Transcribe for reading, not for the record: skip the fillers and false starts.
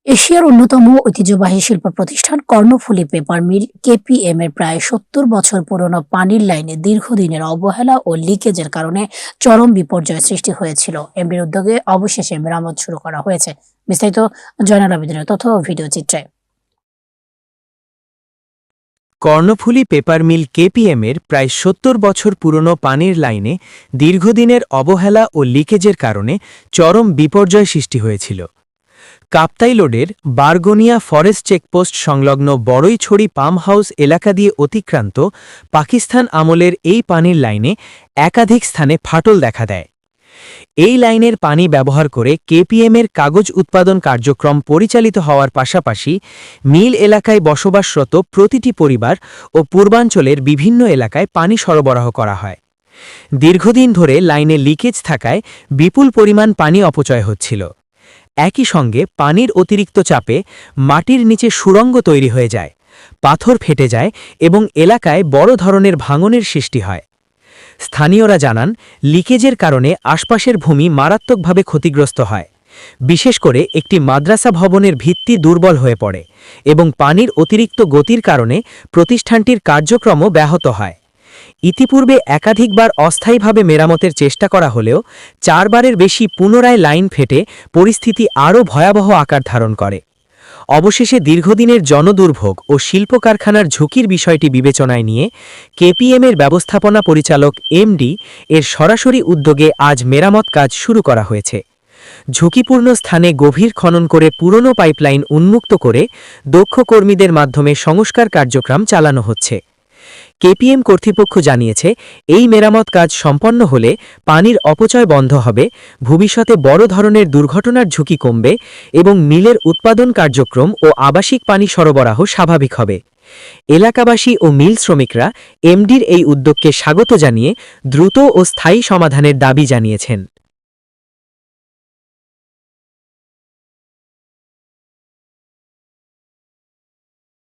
এশিয়ার অন্যতম ঐতিহ্যবাহী শিল্প প্রতিষ্ঠান কর্ণফুলী পেপার মিল কেপিএম এর প্রায় ৭০ বছর পুরনো পানির লাইনে দীর্ঘদিনের অবহেলা ও লিকেজের কারণে চরম বিপর্যয় সৃষ্টি হয়েছিল। এমডির উদ্যোগে অবশেষে মেরামত শুরু করা হয়েছে। বিস্তারিত জয়নাল আবেদিনের তথ্য ও ভিডিও চিত্রে। কর্ণফুলী পেপার মিল কেপিএমের প্রায় ৭০ বছর পুরনো পানির লাইনে দীর্ঘদিনের অবহেলা ও লিকেজের কারণে চরম বিপর্যয় সৃষ্টি হয়েছিল। কাপ্তাই লোডের বারগোনিয়া ফরেস্ট চেকপোস্ট সংলগ্ন বড়ইছড়ি পাম হাউস এলাকা দিয়ে অতিক্রান্ত পাকিস্তান আমলের এই পানির লাইনে একাধিক স্থানে ফাটল দেখা দেয়। এই লাইনের পানি ব্যবহার করে কেপিএমের কাগজ উৎপাদন কার্যক্রম পরিচালিত হওয়ার পাশাপাশি মিল এলাকায় বসবাসরত প্রতিটি পরিবার ও পূর্বাঞ্চলের বিভিন্ন এলাকায় পানি সরবরাহ করা হয়। দীর্ঘদিন ধরে লাইনে লিকেজ থাকায় বিপুল পরিমাণ পানি অপচয় হচ্ছিল। একই সঙ্গে পানির অতিরিক্ত চাপে মাটির নিচে সুড়ঙ্গ তৈরি হয়ে যায়, পাথর ফেটে যায় এবং এলাকায় বড় ধরনের ভাঙনের সৃষ্টি হয়। স্থানীয়রা জানান, লিকেজের কারণে আশপাশের ভূমি মারাত্মকভাবে ক্ষতিগ্রস্ত হয়। বিশেষ করে একটি মাদ্রাসা ভবনের ভিত্তি দুর্বল হয়ে পড়ে এবং পানির অতিরিক্ত গতির কারণে প্রতিষ্ঠানটির কার্যক্রমও ব্যাহত হয়। ইতিপূর্বে একাধিকবার অস্থায়ীভাবে মেরামতের চেষ্টা করা হলেও ৪ বারের বেশি পুনরায় লাইন ফেটে পরিস্থিতি আরও ভয়াবহ আকার ধারণ করে। অবশেষে দীর্ঘদিনের জনদুর্ভোগ ও শিল্প কারখানার ঝুঁকির বিষয়টি বিবেচনায় নিয়ে কেপিএমের ব্যবস্থাপনা পরিচালক এমডি এর সরাসরি উদ্যোগে আজ মেরামত কাজ শুরু করা হয়েছে। ঝুঁকিপূর্ণ স্থানে গভীর খনন করে পুরনো পাইপলাইন উন্মুক্ত করে দক্ষ কর্মীদের মাধ্যমে সংস্কার কার্যক্রম চালানো হচ্ছে। কেপিএম কর্তৃপক্ষ জানিয়েছে, এই মেরামত কাজ সম্পন্ন হলে পানির অপচয় বন্ধ হবে, ভবিষ্যতে বড় ধরনের দুর্ঘটনার ঝুঁকি কমবে এবং মিলের উৎপাদন কার্যক্রম ও আবাসিক পানি সরবরাহ স্বাভাবিক হবে। এলাকাবাসী ও মিল শ্রমিকরা এমডির এই উদ্যোগকে স্বাগত জানিয়ে দ্রুত ও স্থায়ী সমাধানের দাবি জানিয়েছেন।